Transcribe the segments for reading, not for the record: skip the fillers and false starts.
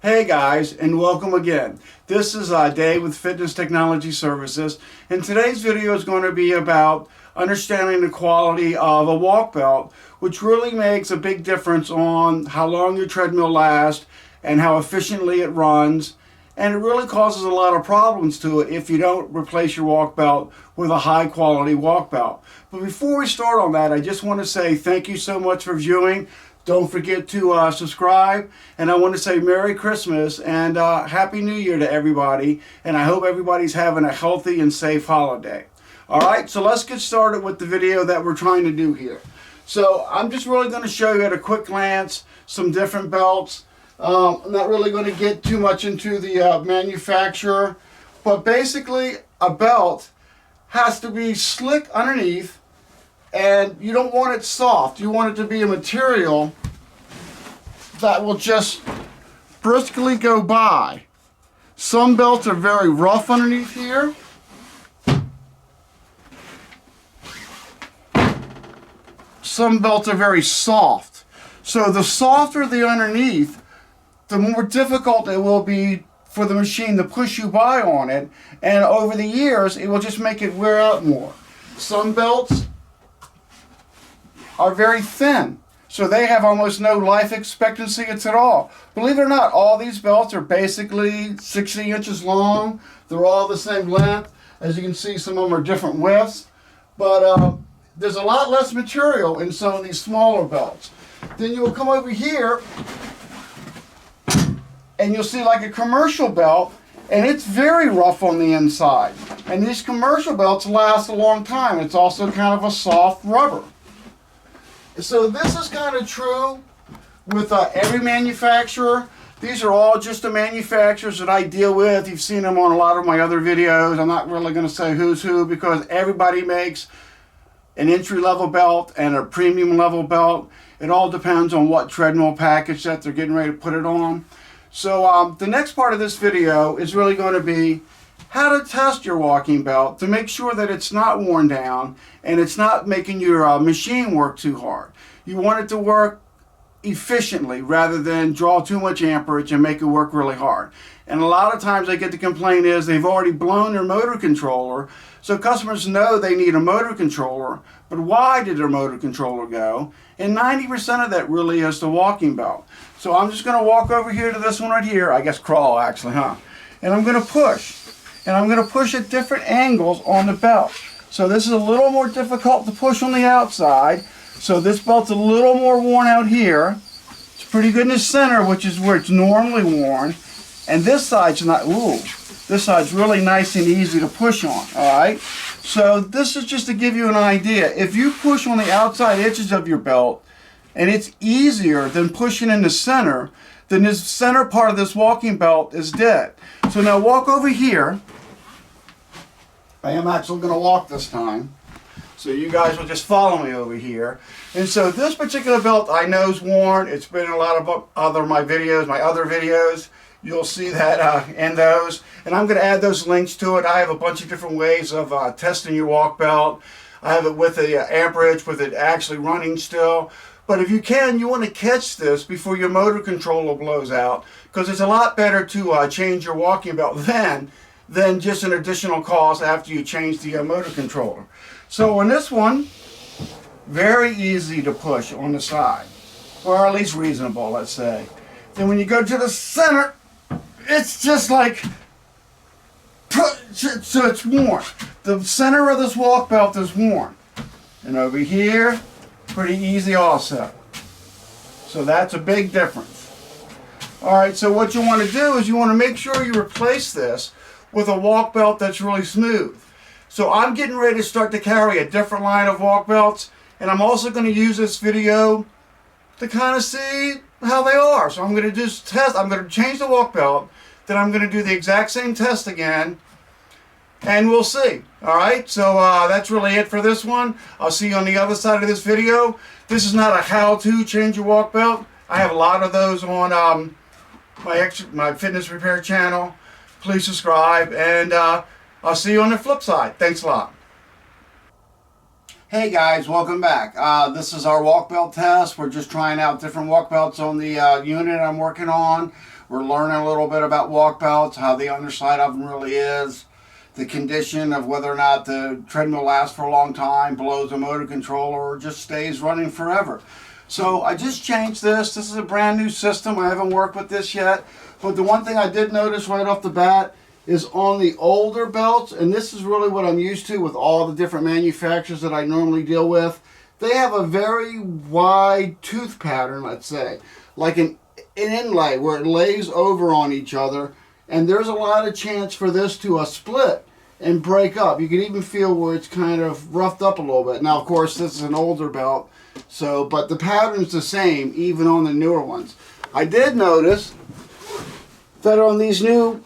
Hey guys, and welcome again. This is Dave with Fitness Technology Services, and today's video is going to be about understanding the quality of a walk belt, which really makes a big difference on how long your treadmill lasts and how efficiently it runs, and it really causes a lot of problems to it if you don't replace your walk belt with a high quality walk belt. But before we start on that, I just want to say thank you so much for viewing. Don't forget to subscribe, and I want to say Merry Christmas and Happy New Year to everybody, and I hope everybody's having a healthy and safe holiday. Alright, so let's get started with the video that we're trying to do here. So I'm just really going to show you at a quick glance some different belts. I'm not really going to get too much into the manufacturer, but basically a belt has to be slick underneath, and you don't want it soft. You want it to be a material that will just briskly go by. Some belts are very rough underneath here. Some belts are very soft. So the softer the underneath, the more difficult it will be for the machine to push you by on it, and over the years it will just make it wear out more. Some belts are very thin, so they have almost no life expectancy at all. Believe it or not, all these belts are basically 60 inches long. They're all the same length. As you can see, some of them are different widths, but there's a lot less material in some of these smaller belts. Then you will come over here and you'll see like a commercial belt, and it's very rough on the inside. And these commercial belts last a long time. It's also kind of a soft rubber. So this is kind of true with every manufacturer. These are all just the manufacturers that I deal with. You've seen them on a lot of my other videos. I'm not really going to say who's who, because everybody makes an entry-level belt and a premium level belt. It all depends on what treadmill package that they're getting ready to put it on. So the next part of this video is really going to be how to test your walking belt to make sure that it's not worn down and it's not making your machine work too hard. You want it to work efficiently rather than draw too much amperage and make it work really hard. And a lot of times I get the complaint is they've already blown their motor controller, so customers know they need a motor controller, but why did their motor controller go? And 90% of that really is the walking belt. So I'm just going to walk over here to this one right here, I guess crawl actually, and I'm going to push. And I'm going to push at different angles on the belt. So this is a little more difficult to push on the outside. So this belt's a little more worn out here. It's pretty good in the center, which is where it's normally worn. And this side's not, this side's really nice and easy to push on, alright? So this is just to give you an idea. If you push on the outside edges of your belt, and it's easier than pushing in the center, then this center part of this walking belt is dead. So now walk over here. I am actually going to walk this time, so you guys will just follow me over here. And so this particular belt I know is worn. It's been in a lot of my other videos. You'll see that in those. And I'm going to add those links to it. I have a bunch of different ways of testing your walk belt. I have it with the amperage, with it actually running still. But if you can, you want to catch this before your motor controller blows out, because it's a lot better to change your walking belt than just an additional cost after you change the motor controller. So on this one, very easy to push on the side, or at least reasonable, let's say. Then when you go to the center, it's just like, so it's worn. The center of this walk belt is worn. And over here, pretty easy also. So that's a big difference. Alright, so what you want to do is you want to make sure you replace this with a walk belt that's really smooth. So I'm getting ready to start to carry a different line of walk belts, and I'm also going to use this video to kind of see how they are. So I'm going to just test, I'm going to change the walk belt, then I'm going to do the exact same test again, and we'll see. Alright, so that's really it for this one. I'll see you on the other side of this video. This is not a how-to change your walk belt. I have a lot of those on my fitness repair channel. Please subscribe, and I'll see you on the flip side. Thanks a lot. Hey guys, welcome back. This is our walk belt test. We're just trying out different walk belts on the unit I'm working on. We're learning a little bit about walk belts, how the underside of them really is, the condition of whether or not the treadmill lasts for a long time, blows a motor controller, or just stays running forever. So I just changed this. This is a brand new system. I haven't worked with this yet. But the one thing I did notice right off the bat is on the older belts, and this is really what I'm used to with all the different manufacturers that I normally deal with, they have a very wide tooth pattern, let's say, like an inlay where it lays over on each other, and there's a lot of chance for this to split and break up. You can even feel where it's kind of roughed up a little bit. Now, of course, this is an older belt, so but the pattern's the same even on the newer ones. I did notice that on these new,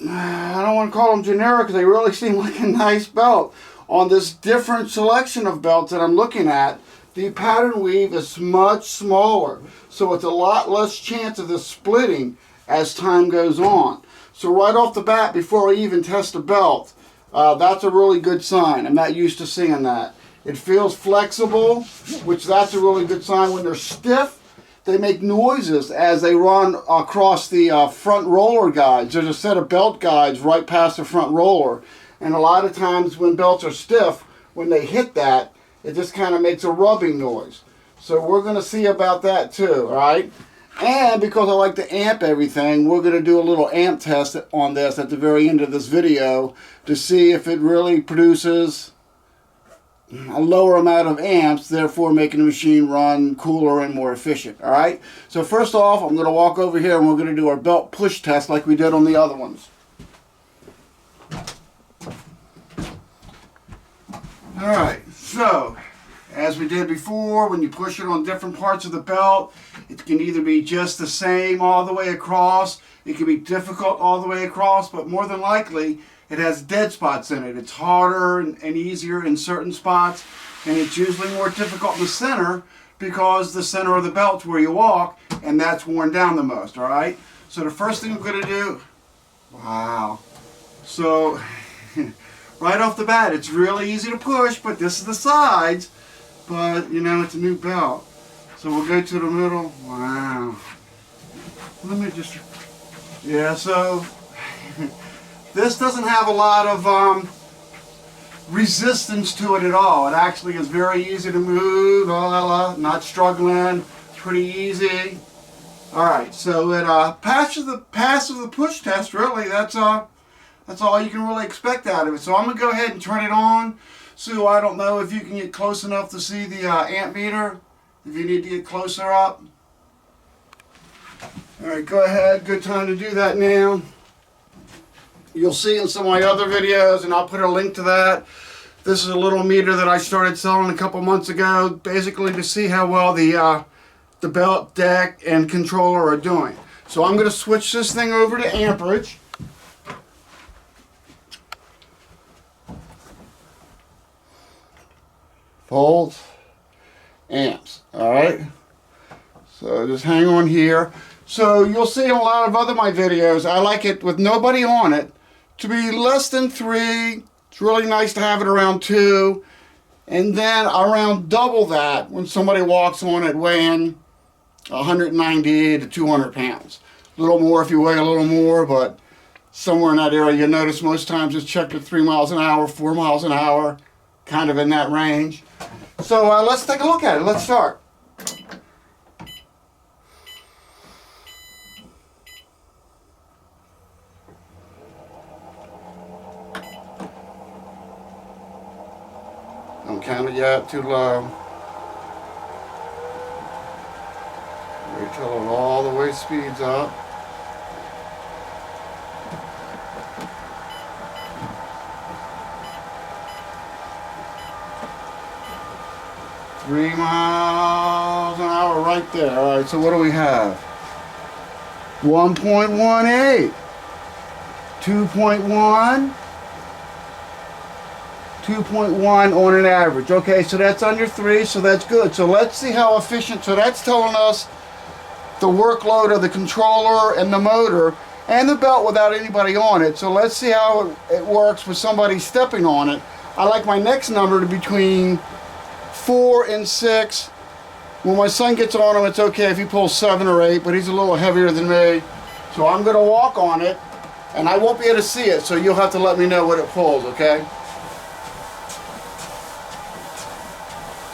I don't want to call them generic because they really seem like a nice belt. On this different selection of belts that I'm looking at, the pattern weave is much smaller. So it's a lot less chance of this splitting as time goes on. So right off the bat, before I even test a belt, that's a really good sign. I'm not used to seeing that. It feels flexible, which that's a really good sign. When they're stiff, they make noises as they run across the front roller guides. There's a set of belt guides right past the front roller. And a lot of times when belts are stiff, when they hit that, it just kind of makes a rubbing noise. So we're going to see about that too, all right? And because I like to amp everything, we're going to do a little amp test on this at the very end of this video to see if it really produces a lower amount of amps, therefore making the machine run cooler and more efficient. All right, so first off, I'm going to walk over here and we're going to do our belt push test like we did on the other ones. All right, so as we did before, when you push it on different parts of the belt, it can either be just the same all the way across, it can be difficult all the way across, but more than likely it has dead spots in it. It's harder and easier in certain spots, and it's usually more difficult in the center because the center of the belt's where you walk, and that's worn down the most, all right? So the first thing I'm going to do, wow. So right off the bat, it's really easy to push, but this is the sides, but you know, it's a new belt. So we'll go to the middle, wow. Let me just, yeah, so this doesn't have a lot of resistance to it at all. It actually is very easy to move, not struggling, pretty easy. Alright, so it passes the push test, really. That's all you can really expect out of it. So I'm going to go ahead and turn it on. So I don't know if you can get close enough to see the amp meter, if you need to get closer up. Alright, go ahead. Good time to do that now. You'll see in some of my other videos, and I'll put a link to that. This is a little meter that I started selling a couple months ago, basically to see how well the belt, deck, and controller are doing. So I'm going to switch this thing over to amperage. Volts, amps, alright? So just hang on here. So you'll see in a lot of other my videos, I like it with nobody on it to be less than 3. It's really nice to have it around 2. And then around double that when somebody walks on it weighing 190 to 200 pounds. A little more if you weigh a little more, but somewhere in that area. You'll notice most times it's checked at 3 miles an hour, 4 miles an hour, kind of in that range. So let's take a look at it. Let's start. Don't count it yet, too low. Wait till it all the way speeds up. $3 miles an hour right there. All right, so what do we have? 1.18, 2.1, 2.1 on an average. Okay, so that's under 3, so that's good. So let's see how efficient. So that's telling us the workload of the controller and the motor and the belt without anybody on it. So let's see how it works with somebody stepping on it. I like my next number to be between 4 and 6 when my son gets on him, it's okay if he pulls 7 or 8, but he's a little heavier than me. So I'm gonna walk on it, and I won't be able to see it, so you'll have to let me know what it pulls, okay?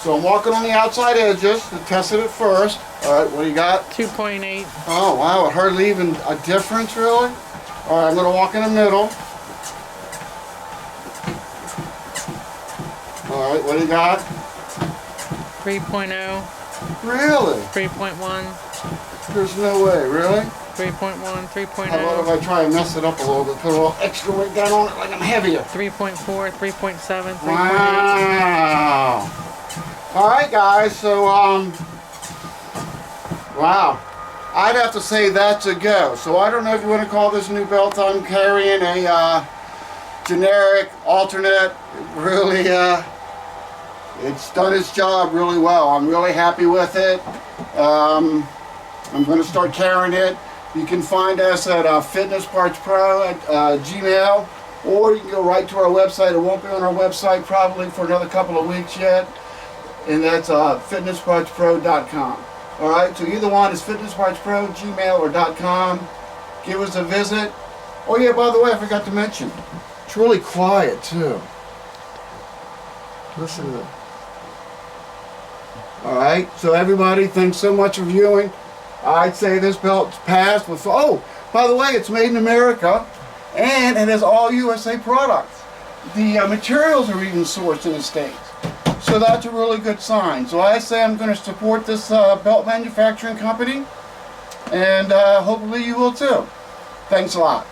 So I'm walking on the outside edges to test it at first. All right, what do you got? 2.8. Oh, wow, hardly even a difference, really? All right, I'm gonna walk in the middle. All right, what do you got? 3.0. Really? 3.1. There's no way, really? 3.1. 3.0. How about if I try and mess it up a little bit, put a little extra weight down on it like I'm heavier? 3.4, 3.7, 3.8. Wow. All right, guys, so, wow. I'd have to say that's a go. So I don't know if you want to call this new belt I'm carrying a generic, alternate. Really, it's done its job really well. I'm really happy with it. I'm going to start carrying it. You can find us at Fitness Parts Pro at Gmail, or you can go right to our website. It won't be on our website probably for another couple of weeks yet, and that's fitnesspartspro.com. All right, so either one is fitnesspartspro, Gmail, or .com. Give us a visit. Oh yeah, by the way, I forgot to mention, it's really quiet too. Listen to that. All right, so everybody, thanks so much for viewing. I'd say this belt's passed with, oh, by the way, it's made in America, and it has all USA products. The materials are even sourced in the States. So that's a really good sign. So I say I'm going to support this belt manufacturing company, and hopefully you will too. Thanks a lot.